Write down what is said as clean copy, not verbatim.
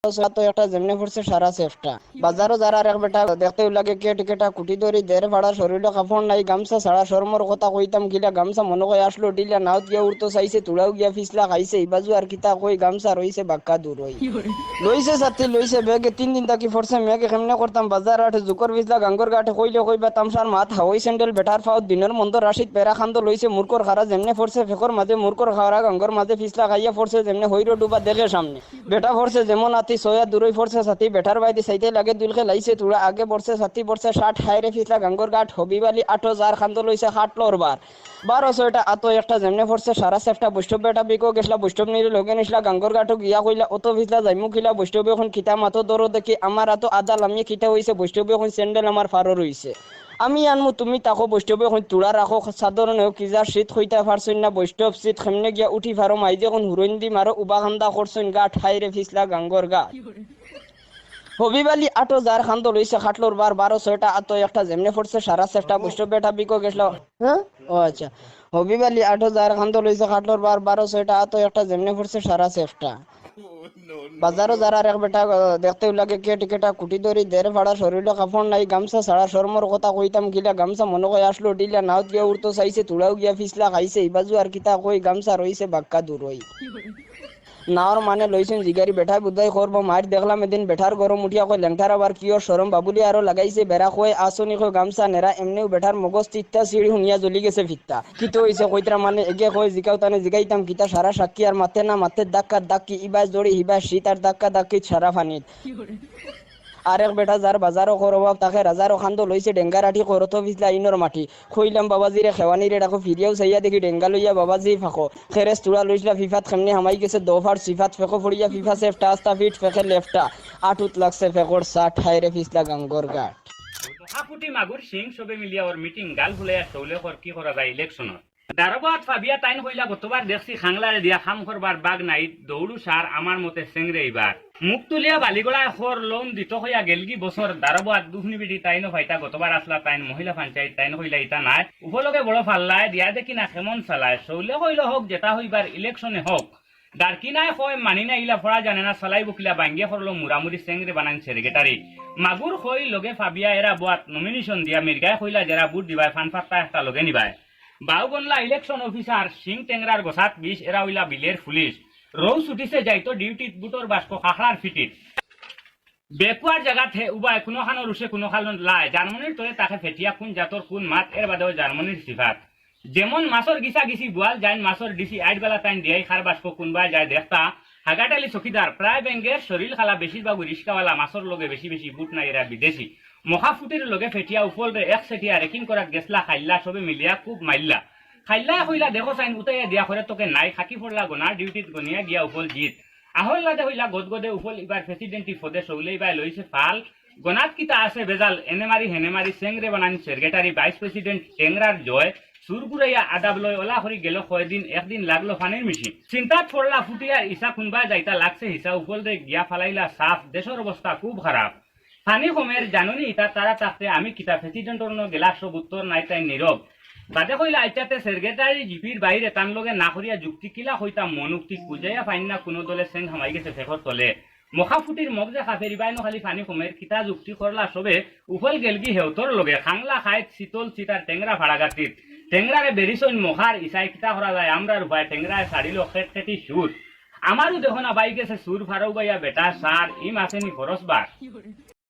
তো একটা যেমনি পড়ছে সারা সেফটা বাজারও যারা এক বেটা দেখতে লাগে কে টিকেটা কুটি ধরি দের ভাড়া শরীরে কাপড় নাই গামছা ছাড়া শর্মর কথা কইতাম গিলা গামছা মনে কই আসলো ডিলা নাওত গিয়া উঠতো চাইছে তুড়াও গিয়া ফিসলা খাইছে ইবাজু আর কিতা কই গামছা রইছে বাক্কা দূর হই লইছে সাথী লইছে বেগে 3 দিন তাকি ফরছে মেগে কেমনে করতাম বাজার আটে জুকর ফিসলা গাঙ্গর গাটে কইলে কইবা তামসার মাত হাওই স্যান্ডেল বেটার ফাও দিনের মন্দ রাশিদ পেরা খান্দ লইছে মূর্খর খারা যেমনে ফরছে ফেকর মাঝে মূর্খর খারা গাঙ্গর মাঝে ফিসলা খাইয়া ফরছে যেমনে হইরো ডুবা দেখে সামনে বেটা ফরছে যেমন আতি সয়া দূরই ফরছে সাথী বেটার বাইদি সাইতে লাগে দুলকে লাইছে তুড়া আগে পড়ছে সাথী পড়ছে 60 হাইরে ফিসলা গাঙ্গর গাট হবিবালি আটো জার খান্দ লইছে খাটলোর বার 1200টা আতো একটা যেমনে ফরছে সারা সেফটা বৈষ্ণব বেটা বিকো গেছলা বৈষ্ণব নিরে লগে নিছলা গাঙ্গর গাটো গিয়া কইলা অত ফিসলা যাইমু খিলা বৈষ্ণব এখন খিতা মাতো দরো দেখি আমার আতো আদা লামিয়ে খিতা হইছে বৈষ্ণব এখন স্যান্ডেল আমার ফারো রইছে আমি আনমু তুমি তাকো বৈষ্ণব এখন তুড়া রাখো সাধারণ হোক কিজার শীত হইতা পারছই না বৈষ্ণব শীত খেমনে গিয়া উঠি ফারো মাইদি এখন হুরইন দি মারো উবা খান্দা করছই গা ঠাইরে ফিসলা গাঙ্গর গা হবিবালি আটো যার খান্দ লইছে খাটলোর বার 1200টা আতো একটা যেমনে পড়ছে সারা সেফটা বৈষ্ণব বেটা বিকো গেছলা হ্যাঁ ও আচ্ছা হবিবালি আটো যার খান্দ লইছে খাটলোর বার 1200টা আতো একটা যেমনে পড়ছে সারা সেফটা বাজারও যারা এক বেটা দেখতে লাগে কে টিকেটা কুটি ধরি দের ভাড়া শরীরে কাপড় নাই গামছা ছাড়া শর্মর কথা কইতাম গিলা গামছা মনে কই আসলো ডিলা নাওত গিয়া উঠতো চাইছে তুড়াও গিয়া ফিসলা খাইছে ইবাজু আর কিতা কই গামছা রইছে বাক্কা দূর হই নাওর মানে লইছেন জিগারি বেঠাই বুধাই করবো মার দেখলাম এদিন বেঠার গরম উঠিয়া কই লেংটার আবার কিয় সরম বাবুলি আরো লাগাইছে বেড়া কই আসনি কই গামছা নেরা এমনিও বেঠার মগজ তিত্তা সিঁড়ি হুনিয়া জ্বলি গেছে ফিত্তা কিতো হইছে কইতরা মানে এগে কই জিকাও তানে জিগাইতাম কিতা সারা সাক্ষী আর মাতে না মাতে দাক্কা দাক্কি ইবাই জড়ি হিবা শীত আর দাক্কা দাক্কি সারা ফানিত আরেক বেটা যার বাজারও করবাব তাকে রাজারও খান্দ লইছে ডেঙ্গারাঠি করতো ফিসলা ইনর মাটি খইলাম বাবাজিরে খেওয়ানিরে ডাকো ফিরিয়াও চাইয়া দেখি ডেঙ্গা লইয়া বাবাজি ফাঁকো খেরেস তুড়া লইসলা ফিফাত খেমনি হামাই গেছে দোফার সিফাত ফেকো ফড়িয়া ফিফা সেফ টাস্তা ফিট ফেকে লেফটা আটুত লাগছে ফেকর সাট ঠাইরে ফিসলা গাঙ্গর গাট হাপুটি মাগুর সিং সবে মিলিয়া ওর মিটিং গাল ফুলাইয়া চৌলে কর কি করা যায় ইলেকশনত দারবাত ফাবিয়া তাইন কইলা গতবার দেখছি খাংলারে দিয়া খাম করবার বাগ নাই দৌড়ু সার আমার মতে সেংরে এইবার মুখ তুলিয়া বালিগড়ায় খর লোন দিত হইয়া গেলগি বছর দারবাত দুহনি বিডি তাইনো ফাইতা গতবার আসলা তাইন মহিলা পঞ্চায়েত তাইন কইলা ইতা নাই উপলকে বড় ফাল্লায় দিয়া দেখি না কেমন চালায় চৌলে কইল হোক যেটা হইবার ইলেকশনে হোক দারকি নাই কয় মানি না ইলা ফড়া জানে না চালাই বকিলা বাঙ্গিয়া করলো মুরামুরি সেংরে বানান সেক্রেটারি মাগুর কই লগে ফাবিয়া এরা বুয়াত নমিনেশন দিয়া মির্গায় কইলা যারা বুট দিবায় ফান ফাত্তা একটা লগে নিবায় বাউগনলা ইলেকশন অফিসার সিং টেংরার গোসাত 20 এরা হইলা বিলের পুলিশ রৌ ছুটিছে যাইতো ডিউটিত বুটর বাস্ক খাখড়ার ফিটিত বেকুয়ার জায়গাতে উবায় কোনো খানো রুশে কোনো খানো লাই জার্মানির তোরে তাকে ফেটিয়া কোন জাতর কোন মাত এর বাদেও জার্মানির সিফাত যেমন মাছর গিসা গিসি বুয়াল যাইন মাছর ডিসি আইট বেলা টাইম দিয়াই খার বাস্ক কোনবাই যায় দেখতা হাগাটালি চকিদার প্রায় ব্যাঙ্গের শরীর খালা বেশিরভাগ রিস্কাওয়ালা মাছর লগে বেশি বেশি বুট নাই এরা বিদেশি মহাফুটির লগে ফেটিয়া উপরে এক সেটিয়া রেকিং করা গেছলা খাইলা সবে মিলিয়া খুব মাইল্লা খাইলা হইলা দেখো চাইন উঠাইয়া দিয়া করে তোকে নাই খাকি পড়লা গোনার ডিউটিত গনিয়া গিয়া উপল জিত আহল্লাদে হইলা গদগদে উপল এবার প্রেসিডেন্টি ফদে সৌলেই বাই লইছে ফাল গনাত কিতা আছে বেজাল এনে মারি সেংরে বানানি সেক্রেটারি ভাইস প্রেসিডেন্ট টেংরার জয় সুরগুড়াইয়া আদাব লয় ওলা হরি গেল কয়দিন একদিন লাগলো ফানির মিশি চিন্তাত পড়লা ফুটিয়া ইসা খুনবা যাইতা লাগছে হিসা উপল দে গিয়া ফালাইলা সাফ দেশের অবস্থা খুব খারাপ ফানি হোমের জানুনি ইতা তারা তাকতে আমি কিতা প্রেসিডেন্টর গেলা সব উত্তর নাই তাই নীরব বাদে কইলা আইতাতে সেক্রেটারি জিপির বাইরে তান লগে না করিয়া যুক্তি কিলা হইতা মনুক্তি কুজাইয়া পাইন না কোনো দলে সেং হামাই গেছে ফেকর তলে মখাফুটির মগজে খাফেরি বাইনো খালি ফানি হোমের কিতা যুক্তি করলা সবে উফল গেলগি হেউতর লগে খাংলা খাইত শীতল চিতার টেংরা ভাড়াগাতিত টেংরারে বেরিসইন মখার ইসাই কিতা করা যায় আমরার উপায় টেংরায় সারিল খেট খেটি সুর আমারও দেখো না বাই গেছে সুর ফারাও গাইয়া বেটা সার ইম আসেনি ফরসবার